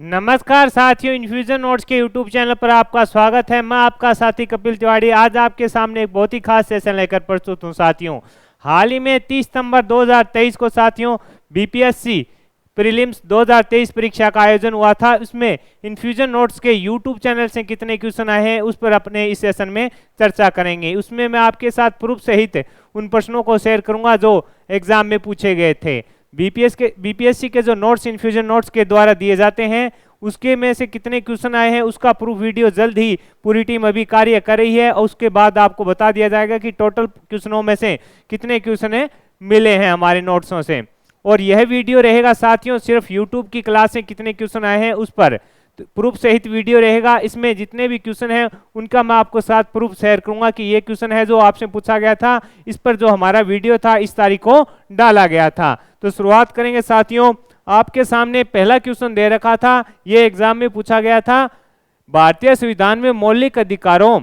नमस्कार साथियों, infusion notes के यूट्यूब चैनल पर आपका स्वागत है। मैं आपका साथी कपिल तिवारी आज आपके सामने एक बहुत ही खास सेशन लेकर प्रस्तुत हूं। साथियों, हाल ही में 30 सितंबर 2023 को साथियों बीपीएससी प्रीलिम्स 2023 परीक्षा का आयोजन हुआ था। उसमें इन्फ्यूजन नोट्स के यूट्यूब चैनल से कितने क्वेश्चन आए हैं उस पर अपने इस सेशन में चर्चा करेंगे। उसमें मैं आपके साथ प्रूफ सहित उन प्रश्नों को शेयर करूंगा जो एग्जाम में पूछे गए थे। बीपीएससी के जो नोट्स इन्फ्यूजन नोट्स के द्वारा दिए जाते हैं उसके में से कितने क्वेश्चन आए हैं उसका प्रूफ वीडियो जल्द ही पूरी टीम अभी कार्य कर रही है और उसके बाद आपको बता दिया जाएगा कि टोटल क्वेश्चनों में से कितने क्वेश्चन मिले हैं हमारे नोट्सों से। और यह वीडियो रहेगा साथियों सिर्फ यूट्यूब की क्लास से कितने क्वेश्चन आए हैं उस पर प्रूफ सहित वीडियो रहेगा। इसमें जितने भी क्वेश्चन हैं उनका मैं आपको साथ प्रूफ शेयर करूंगा कि ये क्वेश्चन है जो आपसे पूछा गया था, इस पर जो हमारा वीडियो था इस तारीख को डाला गया था। तो शुरुआत करेंगे साथियों। आपके सामने पहला क्वेश्चन दे रखा था, ये एग्जाम में पूछा गया था। भारतीय संविधान में मौलिक अधिकारों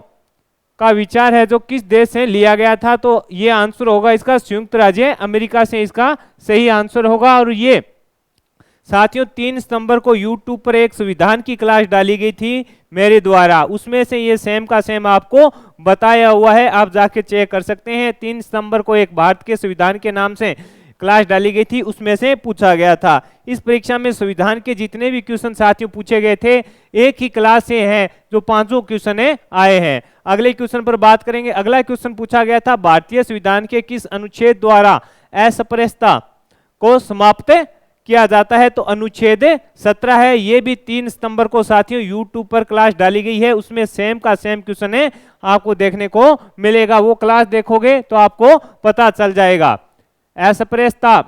का विचार है जो किस देश से लिया गया था? तो ये आंसर होगा इसका संयुक्त राज्य अमेरिका से इसका सही आंसर होगा। और ये साथियों 3 सितंबर को YouTube पर एक संविधान की क्लास डाली गई थी मेरे द्वारा, उसमें से ये सेम का सेम आपको बताया हुआ है, आप जाके चेक कर सकते हैं। 3 सितंबर को एक भारत के संविधान के नाम से क्लास डाली गई थी, उसमें से पूछा गया था। इस परीक्षा में संविधान के जितने भी क्वेश्चन साथियों पूछे गए थे एक ही क्लास से हैं जो 5 क्वेश्चन आए हैं। अगले क्वेश्चन पर बात करेंगे। अगला क्वेश्चन पूछा गया था, भारतीय संविधान के किस अनुच्छेद द्वारा अस्पृश्यता को समाप्त किया जाता है? तो अनुच्छेद 17 है। ये भी 3 सितंबर को साथियों YouTube पर क्लास डाली गई है, उसमें सेम का सेम क्वेश्चन आपको देखने को मिलेगा। वो क्लास देखोगे तो आपको पता चल जाएगा अस्पृश्यता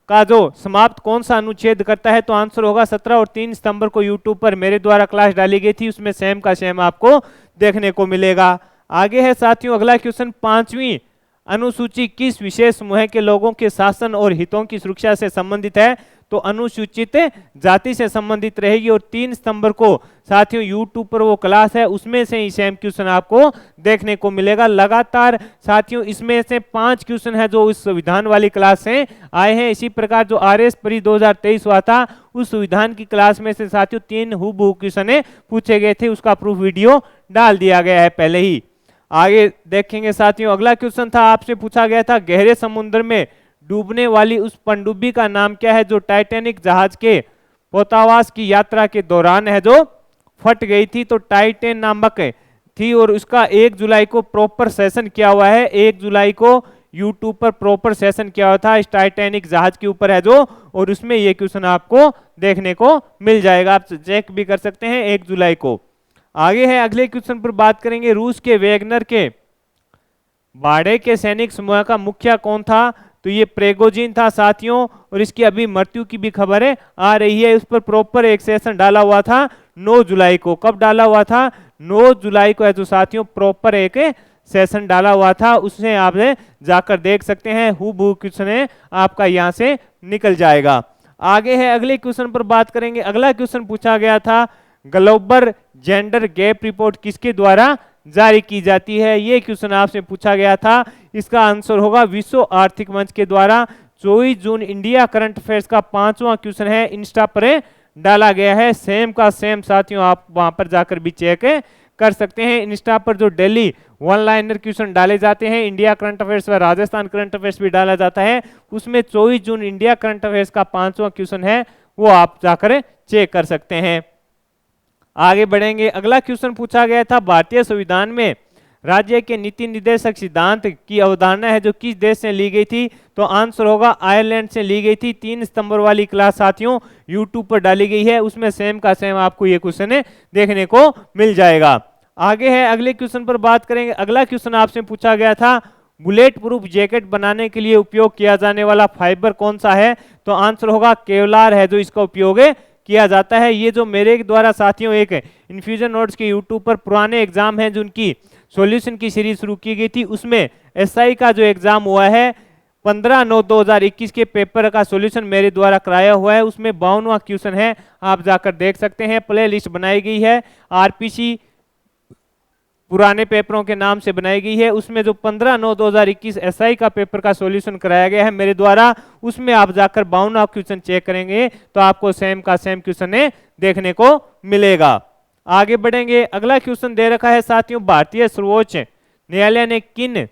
का जो समाप्त कौन सा अनुच्छेद करता है। तो आंसर होगा 17 और 3 सितंबर को YouTube पर मेरे द्वारा क्लास डाली गई थी, उसमें सेम का सेम आपको देखने को मिलेगा। आगे है साथियों अगला क्वेश्चन, 5वीं अनुसूची किस विशेष समूह के लोगों के शासन और हितों की सुरक्षा से संबंधित है? तो अनुसूचित जाति से संबंधित रहेगी। और 3 सितंबर को साथियों YouTube पर वो क्लास है, उसमें से ही सेम क्वेश्चन आपको देखने को मिलेगा। लगातार साथियों इसमें से 5 क्वेश्चन है जो उस संविधान वाली क्लास से आए हैं। इसी प्रकार जो RS प्री 2023 हुआ था उस संविधान की क्लास में से साथियों 3 हूबहू क्वेश्चन पूछे गए थे, उसका प्रूफ वीडियो डाल दिया गया है पहले ही। आगे देखेंगे साथियों अगला क्वेश्चन था, आपसे पूछा गया था गहरे समुद्र में डूबने वाली उस पनडुब्बी का नाम क्या है जो टाइटैनिक जहाज के पोतावास की यात्रा के दौरान है जो फट गई थी? तो टाइटैन नामक थी और उसका 1 जुलाई को प्रॉपर सेशन किया हुआ है। 1 जुलाई को YouTube पर प्रॉपर सेशन किया हुआ था इस टाइटैनिक जहाज के ऊपर है जो, और उसमें ये क्वेश्चन आपको देखने को मिल जाएगा, आप चेक भी कर सकते हैं 1 जुलाई को। आगे है अगले क्वेश्चन पर बात करेंगे, रूस के वेगनर के भाड़े के सैनिक समूह का मुखिया कौन था? तो ये प्रेगोजिन था साथियों, और इसकी अभी मृत्यु की भी खबर आ रही है। उस पर प्रॉपर एक सेशन डाला हुआ था 9 जुलाई को। कब डाला हुआ था? 9 जुलाई को है जो साथियों प्रॉपर एक सेशन डाला हुआ था, उससे आप जाकर देख सकते हैं। हूबहू क्वेश्चन आपका यहाँ से निकल जाएगा। आगे है अगले क्वेश्चन पर बात करेंगे। अगला क्वेश्चन पूछा गया था, ग्लोबल जेंडर गैप रिपोर्ट किसके द्वारा जारी की जाती है? ये क्वेश्चन आपसे पूछा गया था, इसका आंसर होगा विश्व आर्थिक मंच के द्वारा। 24 जून इंडिया करंट अफेयर्स का 5वां क्वेश्चन है, इंस्टा पर डाला गया है। सेम का सेम साथियों आप वहां पर जाकर भी चेक कर सकते हैं। इंस्टा पर जो डेली 1 लाइनर क्वेश्चन डाले जाते हैं, इंडिया करंट अफेयर्स व राजस्थान करंट अफेयर्स भी डाला जाता है, उसमें 24 जून इंडिया करंट अफेयर्स का 5वां क्वेश्चन है, वो आप जाकर चेक कर सकते हैं। आगे बढ़ेंगे। अगला क्वेश्चन पूछा गया था, भारतीय संविधान में राज्य के नीति निर्देशक सिद्धांत की अवधारणा है जो किस देश से ली गई थी? तो आंसर होगा आयरलैंड से ली गई थी। 3 सितंबर वाली क्लास साथियों YouTube पर डाली गई है, उसमें सेम का सेम आपको ये क्वेश्चन देखने को मिल जाएगा। आगे है अगले क्वेश्चन पर बात करेंगे। अगला क्वेश्चन आपसे पूछा गया था, बुलेट प्रूफ जैकेट बनाने के लिए उपयोग किया जाने वाला फाइबर कौन सा है? तो आंसर होगा केवलार है जो इसका उपयोग किया जाता है। ये जो मेरे द्वारा साथियों एक इन्फ्यूजन नोट्स के YouTube पर पुराने एग्जाम हैं जिनकी सॉल्यूशन की सीरीज शुरू की गई थी, उसमें SI का जो एग्जाम हुआ है 15/9/2021 के पेपर का सॉल्यूशन मेरे द्वारा कराया हुआ है, उसमें 52वां क्वेश्चन है, आप जाकर देख सकते हैं। प्ले लिस्ट बनाई गई है RPC पुराने पेपरों के नाम से बनाई गई है। उसमें जो 15/9/2021 एसआई का पेपर का सॉल्यूशन कराया गया है मेरे द्वारा, उसमें आप जाकर 52 क्वेश्चन चेक करेंगे तो आपको सेम का सेम क्वेश्चन देखने को मिलेगा। आगे बढ़ेंगे, अगला क्वेश्चन दे रखा है साथियों, भारतीय सर्वोच्च न्यायालय ने किन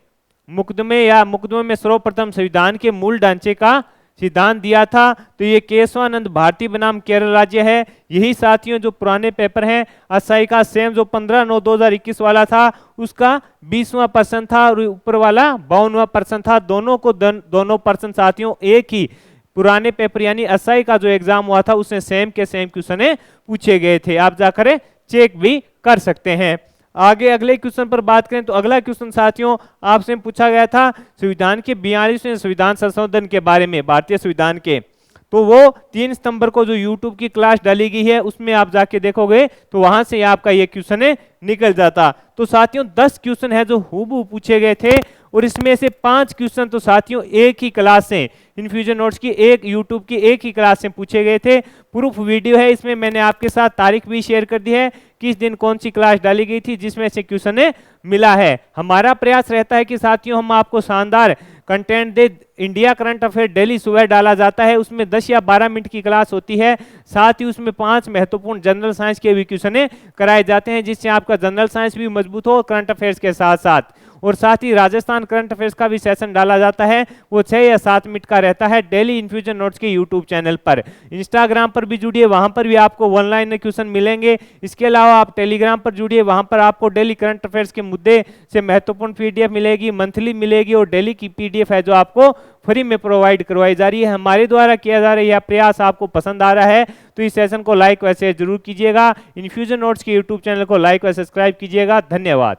मुकदमे में सर्वप्रथम संविधान के मूल ढांचे का सिद्धांत दिया था? तो ये केशवानंद भारती बनाम केरल राज्य है। यही साथियों जो पुराने पेपर हैं एसआई का, सेम जो 15/9/2021 वाला था उसका 20वां प्रश्न था और ऊपर वाला 52वां प्रश्न था। दोनों प्रश्न साथियों एक ही पुराने पेपर यानी एसआई का जो एग्जाम हुआ था उसमें सेम के सेम क्वेश्चन पूछे गए थे। आप जाकर चेक भी कर सकते हैं। आगे अगले क्वेश्चन पर बात करें तो अगला क्वेश्चन साथियों आपसे पूछा गया था संविधान के 42वें संविधान संशोधन के बारे में, भारतीय संविधान के। तो वो 3 सितंबर को जो YouTube की क्लास डाली गई है उसमें आप जाके देखोगे तो वहां से आपका ये क्वेश्चन निकल जाता। तो साथियों 10 क्वेश्चन है जो हूबहू पूछे गए थे और इसमें से 5 क्वेश्चन तो साथियों एक ही क्लास से, इन्फ्यूजन नोट्स की YouTube की एक ही क्लास से पूछे गए थे। प्रूफ वीडियो है, इसमें मैंने आपके साथ तारीख भी शेयर कर दी है किस दिन कौन सी क्लास डाली गई थी जिसमें से क्वेश्चन मिला है। हमारा प्रयास रहता है कि साथियों हम आपको शानदार कंटेंट दे। इंडिया करंट अफेयर डेली सुबह डाला जाता है, उसमें 10 या 12 मिनट की क्लास होती है। साथ ही उसमें 5 महत्वपूर्ण जनरल साइंस के भी क्वेश्चन कराए जाते हैं जिससे आपका जनरल साइंस भी मजबूत हो करंट अफेयर्स के साथ साथ। और साथ ही राजस्थान करंट अफेयर्स का भी सेशन डाला जाता है, वो 6 या 7 मिनट का रहता है डेली इन्फ्यूजन नोट्स के यूट्यूब चैनल पर। इंस्टाग्राम पर भी जुड़िए, वहां पर भी आपको ऑनलाइन क्वेश्चन मिलेंगे। इसके अलावा आप टेलीग्राम पर जुड़िए, वहां पर आपको डेली करंट अफेयर्स के मुद्दे से महत्वपूर्ण पीडीएफ मिलेगी, मंथली मिलेगी और डेली की पीडीएफ है जो आपको फ्री में प्रोवाइड करवाई जा रही है। हमारे द्वारा किया जा रहा है यह प्रयास आपको पसंद आ रहा है तो इस सेशन को लाइक व शेयर जरूर कीजिएगा। इन्फ्यूजन नोट्स के यूट्यूब चैनल को लाइक व सब्सक्राइब कीजिएगा। धन्यवाद।